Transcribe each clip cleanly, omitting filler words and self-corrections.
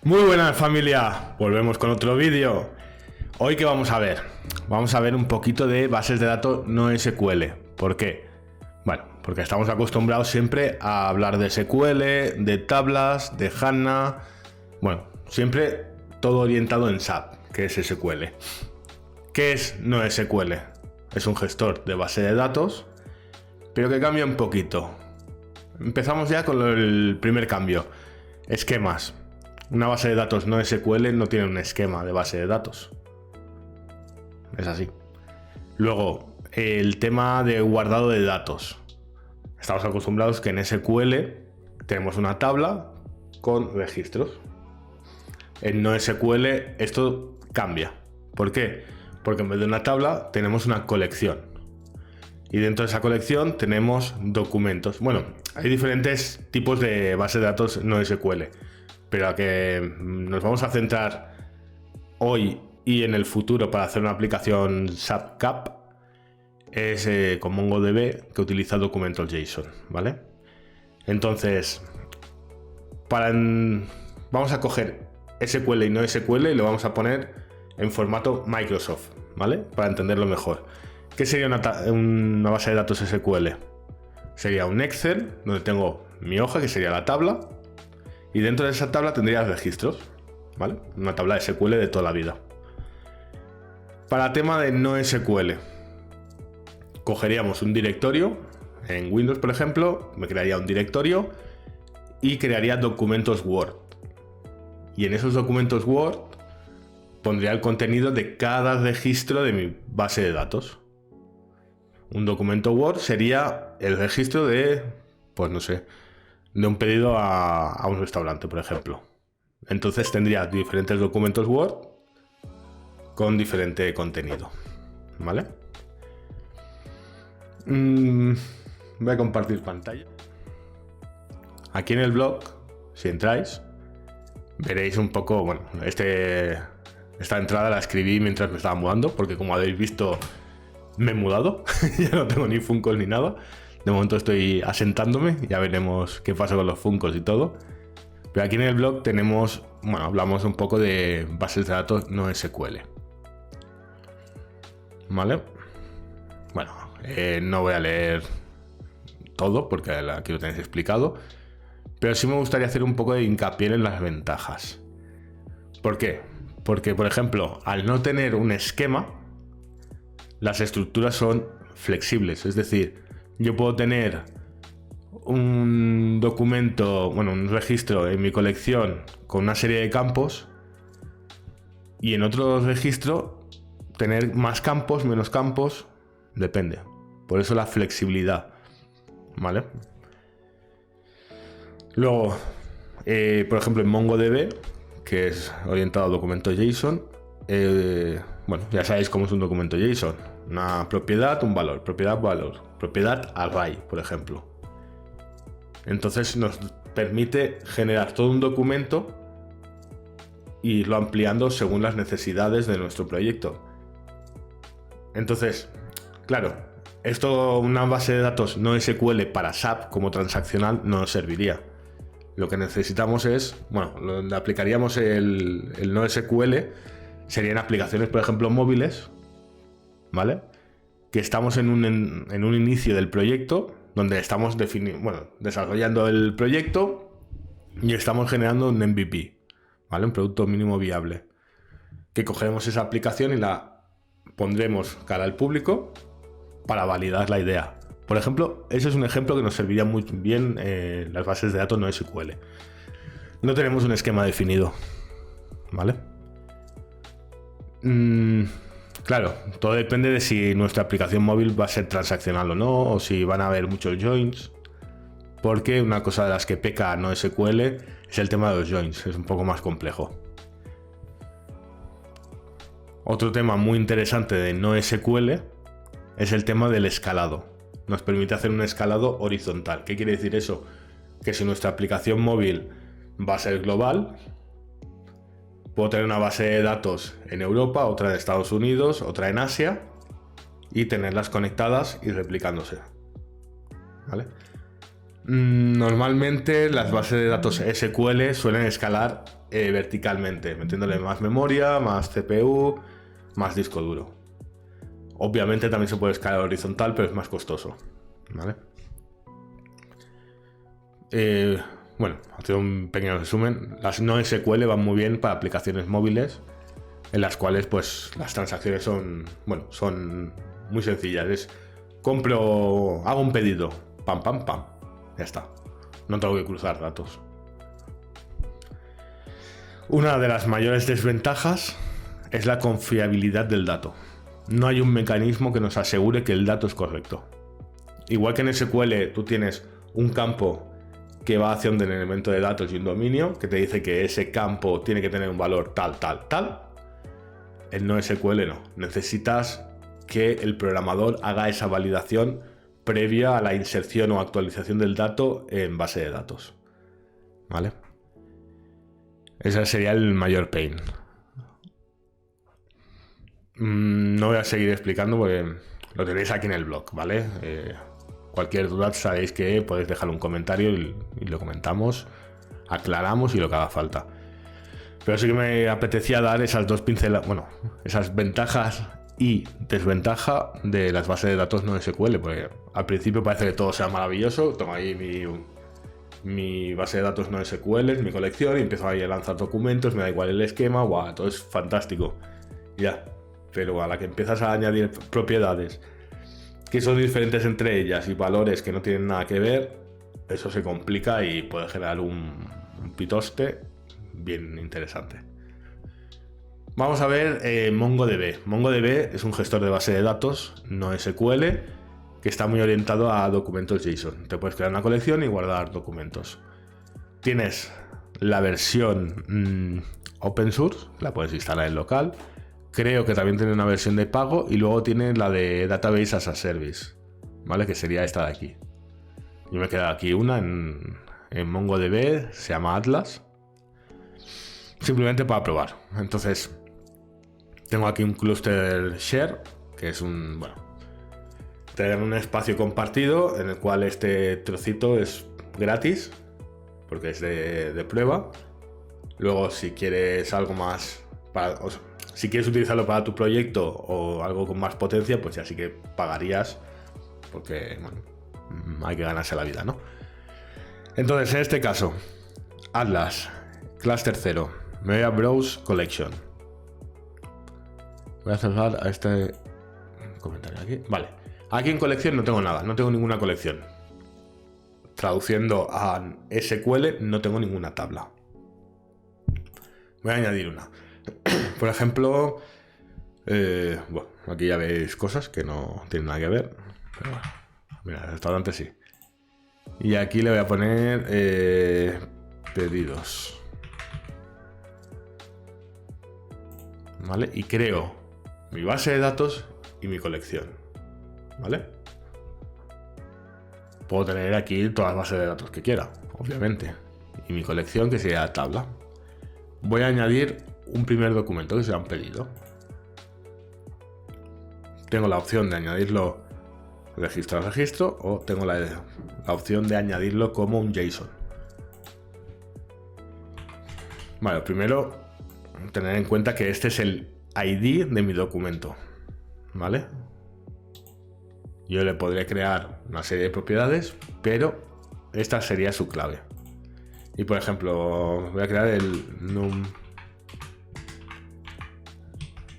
Muy buenas familia, volvemos con otro vídeo. Hoy ¿qué vamos a ver? Vamos a ver un poquito de bases de datos no SQL. ¿Por qué? Bueno, porque estamos acostumbrados siempre a hablar de SQL, de tablas, de HANA. Bueno, siempre todo orientado en SAP, que es SQL. ¿Qué es no SQL? Es un gestor de base de datos, pero que cambia un poquito. Empezamos ya con el primer cambio. Esquemas. Una base de datos no SQL no tiene un esquema de base de datos. Es así. Luego, el tema de guardado de datos. Estamos acostumbrados que en SQL tenemos una tabla con registros. En no SQL esto cambia. ¿Por qué? Porque en vez de una tabla tenemos una colección. Y dentro de esa colección tenemos documentos. Bueno, hay diferentes tipos de bases de datos no SQL. Pero a que nos vamos a centrar hoy y en el futuro para hacer una aplicación SAP CAP es con MongoDB, que utiliza documentos JSON, ¿vale? Entonces, vamos a coger SQL y no SQL y lo vamos a poner en formato Microsoft, ¿vale? Para entenderlo mejor. ¿Qué sería una base de datos SQL? Sería un Excel donde tengo mi hoja, que sería la tabla, y dentro de esa tabla tendría registros, ¿vale? Una tabla de SQL de toda la vida. Para tema de no SQL, cogeríamos un directorio, en Windows por ejemplo, me crearía un directorio y crearía documentos Word. Y en esos documentos Word pondría el contenido de cada registro de mi base de datos. Un documento Word sería el registro de, pues no sé, de un pedido a un restaurante, por ejemplo. Entonces tendría diferentes documentos Word con diferente contenido, ¿vale? Voy a compartir pantalla. Aquí en el blog, si entráis, veréis un poco, bueno, esta entrada la escribí mientras me estaba mudando, porque como habéis visto, me he mudado. Ya no tengo ni Funkos ni nada. De momento estoy asentándome, ya veremos qué pasa con los Funkos y todo. Pero aquí en el blog tenemos, bueno, hablamos un poco de bases de datos no SQL. ¿Vale? Bueno, no voy a leer todo porque aquí lo tenéis explicado. Pero sí me gustaría hacer un poco de hincapié en las ventajas. ¿Por qué? Porque, por ejemplo, al no tener un esquema, las estructuras son flexibles. Es decir, yo puedo tener un documento, bueno, un registro en mi colección con una serie de campos y en otro registro tener más campos, menos campos, depende. Por eso la flexibilidad, ¿vale? Luego, por ejemplo, en MongoDB, que es orientado a documentos JSON, bueno, ya sabéis cómo es un documento JSON. Una propiedad, un valor, propiedad, valor, propiedad, array, por ejemplo. Entonces nos permite generar todo un documento e irlo ampliando según las necesidades de nuestro proyecto. Entonces, claro, esto, una base de datos no SQL para SAP como transaccional no nos serviría. Lo que necesitamos es, bueno, donde aplicaríamos el no SQL serían aplicaciones, por ejemplo, móviles, ¿vale? Que estamos en un inicio del proyecto, donde estamos desarrollando el proyecto y estamos generando un MVP, ¿vale? Un producto mínimo viable. Que cogeremos esa aplicación y la pondremos cara al público para validar la idea. Por ejemplo, ese es un ejemplo que nos serviría muy bien las bases de datos no SQL. No tenemos un esquema definido, ¿vale? Claro, todo depende de si nuestra aplicación móvil va a ser transaccional o no, o si van a haber muchos joins, porque una cosa de las que peca no SQL es el tema de los joins, es un poco más complejo. Otro tema muy interesante de no SQL es el tema del escalado. Nos permite hacer un escalado horizontal. ¿Qué quiere decir eso? Que si nuestra aplicación móvil va a ser global, puedo tener una base de datos en Europa, otra en Estados Unidos, otra en Asia y tenerlas conectadas y replicándose, ¿vale? Normalmente las bases de datos SQL suelen escalar verticalmente, metiéndole más memoria, más CPU, más disco duro. Obviamente también se puede escalar horizontal, pero es más costoso, ¿vale? Bueno, hacer un pequeño resumen. Las no SQL van muy bien para aplicaciones móviles, en las cuales pues las transacciones son muy sencillas. Hago un pedido, pam, pam, pam, ya está. No tengo que cruzar datos. Una de las mayores desventajas es la confiabilidad del dato. No hay un mecanismo que nos asegure que el dato es correcto. Igual que en SQL tú tienes un campo que va hacia un elemento de datos y un dominio que te dice que ese campo tiene que tener un valor tal, tal, tal. En NoSQL no. Necesitas que el programador haga esa validación previa a la inserción o actualización del dato en base de datos. ¿Vale? Ese sería el mayor pain. No voy a seguir explicando porque lo tenéis aquí en el blog, ¿vale? Cualquier duda sabéis que podéis dejar un comentario y lo comentamos, aclaramos y lo que haga falta. Pero sí que me apetecía dar esas dos pinceladas, esas ventajas y desventajas de las bases de datos no SQL, porque al principio parece que todo sea maravilloso. Tengo ahí mi base de datos no SQL, mi colección, y empiezo ahí a lanzar documentos, me da igual el esquema, todo es fantástico. Ya, pero a la que empiezas a añadir propiedades que son diferentes entre ellas y valores que no tienen nada que ver, eso se complica y puede generar un pitoste bien interesante. Vamos a ver MongoDB. MongoDB es un gestor de base de datos no SQL que está muy orientado a documentos JSON. Te puedes crear una colección y guardar documentos. Tienes la versión open source, la puedes instalar en local. Creo que también tiene una versión de pago y luego tiene la de Database as a Service, ¿vale? Que sería esta de aquí. Yo me he quedado aquí una en MongoDB, se llama Atlas. Simplemente para probar. Entonces, tengo aquí un cluster share, que es tener un espacio compartido en el cual este trocito es gratis, porque es de prueba. Luego, si quieres algo más si quieres utilizarlo para tu proyecto o algo con más potencia, pues ya sí que pagarías, porque hay que ganarse la vida, ¿no? Entonces, en este caso, Atlas, Cluster 0, me voy a Browse Collection. Voy a cerrar a este comentario aquí. Vale, aquí en colección no tengo nada, no tengo ninguna colección. Traduciendo a SQL, no tengo ninguna tabla. Voy a añadir una. Por ejemplo, aquí ya veis cosas que no tienen nada que ver. Pero bueno, mira, el restaurante sí. Y aquí le voy a poner pedidos. ¿Vale? Y creo mi base de datos y mi colección. ¿Vale? Puedo tener aquí todas las bases de datos que quiera, obviamente. Y mi colección, que sería tabla. Voy a añadir un primer documento que será un pedido. Tengo la opción de añadirlo registro a registro o tengo la opción de añadirlo como un JSON. Vale, primero tener en cuenta que este es el ID de mi documento, ¿vale? Yo le podré crear una serie de propiedades, pero esta sería su clave. Y por ejemplo, voy a crear el num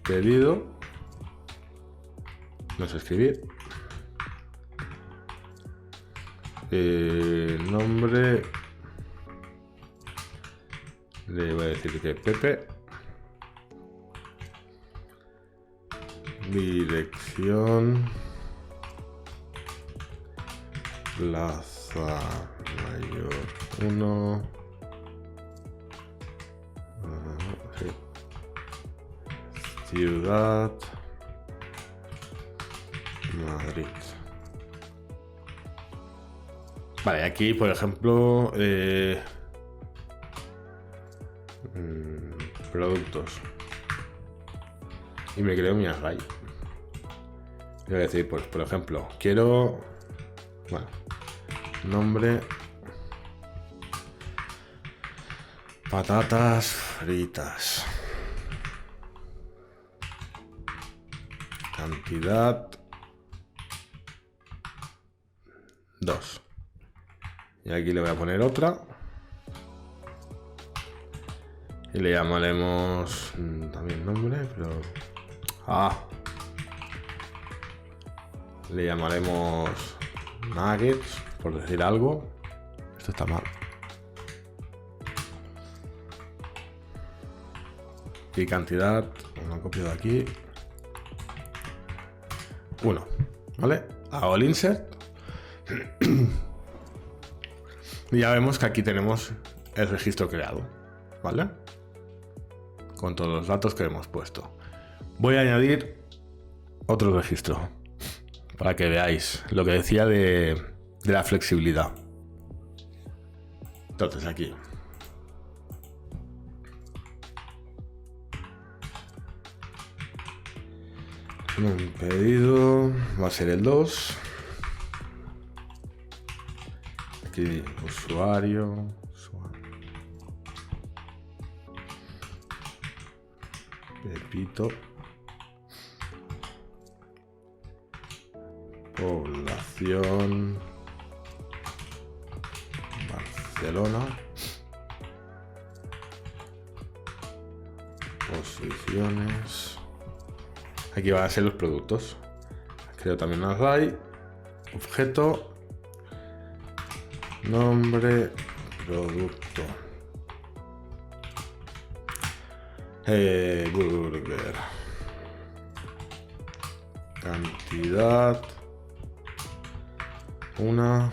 pedido, no sé escribir, nombre, le voy a decir que Pepe, dirección, Plaza Mayor 1, sí. Ciudad Madrid. Vale, aquí por ejemplo productos y me creo mi array. Voy a decir, pues por ejemplo, quiero nombre Patatas fritas. Cantidad 2. Y aquí le voy a poner otra. Y le llamaremos también nombre, pero... Le llamaremos nuggets, por decir algo. Esto está mal. Y cantidad, una copia de aquí. 1, ¿vale? Hago el insert. Y ya vemos que aquí tenemos el registro creado, ¿vale? Con todos los datos que hemos puesto. Voy a añadir otro registro para que veáis lo que decía de la flexibilidad. Entonces aquí un pedido va a ser el 2. Aquí usuario. Pepito. Población Barcelona. Posiciones. Aquí van a ser los productos. Creo también un array. Objeto. Nombre. Producto. Burger. Cantidad. 1.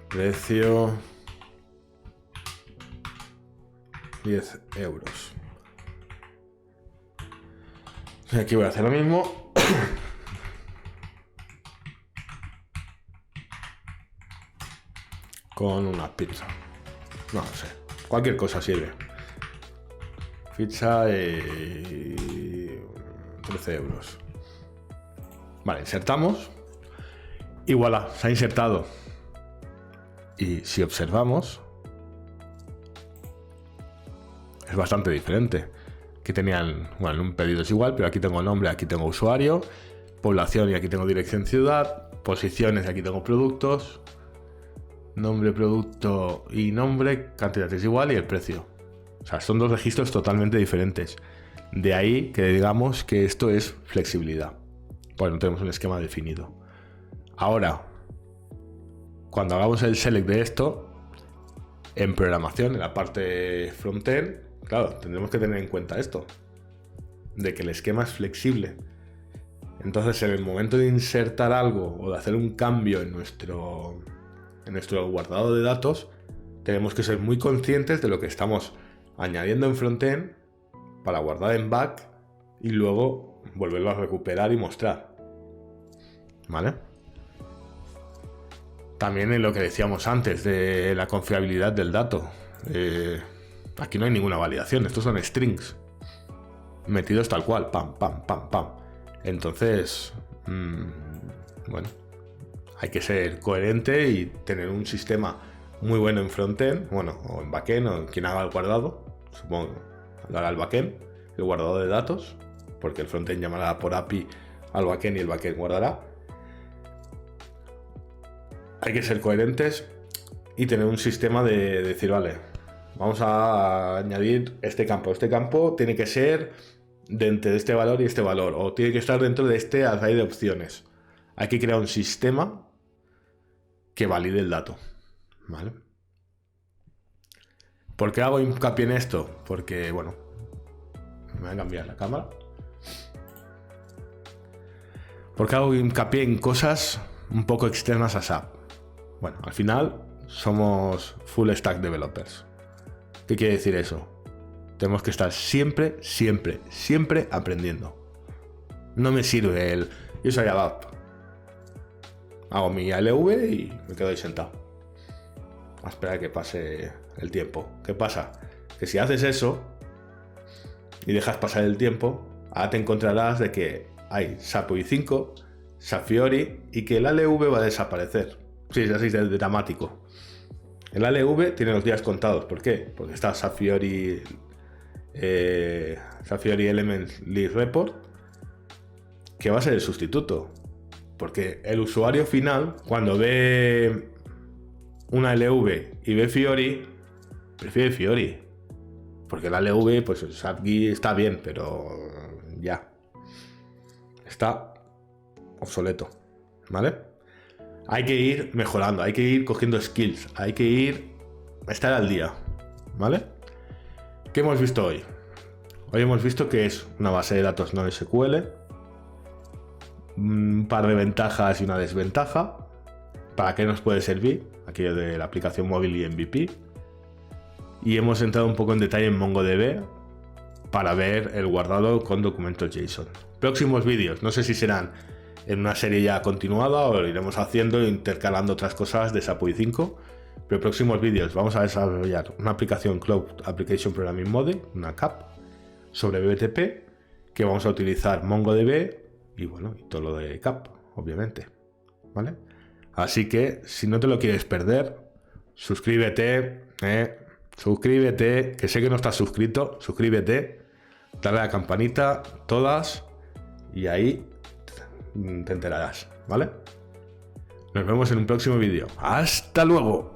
Precio. 10 euros. Y aquí voy a hacer lo mismo. Con una pizza. No sé. Cualquier cosa sirve. Pizza y 13 euros. Vale, insertamos. Y voilà, se ha insertado. Y si observamos, es bastante diferente. Aquí tenían, bueno, un pedido es igual, pero aquí tengo nombre, aquí tengo usuario, población y aquí tengo dirección ciudad, posiciones y aquí tengo productos, nombre, producto y nombre, cantidad es igual y el precio. O sea, son dos registros totalmente diferentes. De ahí que digamos que esto es flexibilidad. Pues no tenemos un esquema definido. Ahora, cuando hagamos el select de esto, en programación, en la parte frontend, claro, tendremos que tener en cuenta esto, de que el esquema es flexible. Entonces, en el momento de insertar algo o de hacer un cambio en nuestro guardado de datos, tenemos que ser muy conscientes de lo que estamos añadiendo en frontend para guardar en back y luego volverlo a recuperar y mostrar. ¿Vale? También en lo que decíamos antes de la confiabilidad del dato. Aquí no hay ninguna validación, estos son strings metidos tal cual, pam, pam, pam, pam. Entonces, bueno, hay que ser coherente y tener un sistema muy bueno en frontend, bueno, o en backend, o quien haga el guardado, supongo que hará el backend, el guardado de datos, porque el frontend llamará por API al backend y el backend guardará. Hay que ser coherentes y tener un sistema de decir, vale, vamos a añadir este campo. Este campo tiene que ser dentro de este valor y este valor, o tiene que estar dentro de este array de opciones. Hay que crear un sistema que valide el dato, ¿vale? ¿Por qué hago hincapié en esto? Porque, bueno, me voy a cambiar la cámara. ¿Por qué hago hincapié en cosas un poco externas a SAP? Bueno, al final somos full stack developers. ¿Qué quiere decir eso? Tenemos que estar siempre, siempre, siempre aprendiendo. No me sirve el... Yo soy ABAP. Hago mi ALV y me quedo ahí sentado. A esperar a que pase el tiempo. ¿Qué pasa? Que si haces eso y dejas pasar el tiempo, ahora te encontrarás de que hay SAP UI5, SAP Fiori y que el ALV va a desaparecer. Sí, es así de dramático. El ALV tiene los días contados. ¿Por qué? Porque está Safiori Elements List Report, que va a ser el sustituto. Porque el usuario final, cuando ve una LV y ve Fiori, prefiere Fiori. Porque el ALV, pues el SAPGI está bien, pero ya está obsoleto, ¿vale? Hay que ir mejorando, hay que ir cogiendo skills, hay que ir a estar al día, ¿vale? ¿Qué hemos visto hoy? Hoy hemos visto que es una base de datos no SQL, un par de ventajas y una desventaja. ¿Para qué nos puede servir? Aquello de la aplicación móvil y MVP. Y hemos entrado un poco en detalle en MongoDB para ver el guardado con documentos JSON. Próximos vídeos, no sé si serán en una serie ya continuada o lo iremos haciendo intercalando otras cosas de SAP UI 5. Pero próximos vídeos vamos a desarrollar una aplicación Cloud Application Programming Model, una CAP, sobre BTP, que vamos a utilizar MongoDB y bueno, y todo lo de CAP, obviamente, ¿vale? Así que si no te lo quieres perder, suscríbete, que sé que no estás suscrito, suscríbete, dale a la campanita, todas, y ahí te enterarás, ¿vale? Nos vemos en un próximo vídeo. ¡Hasta luego!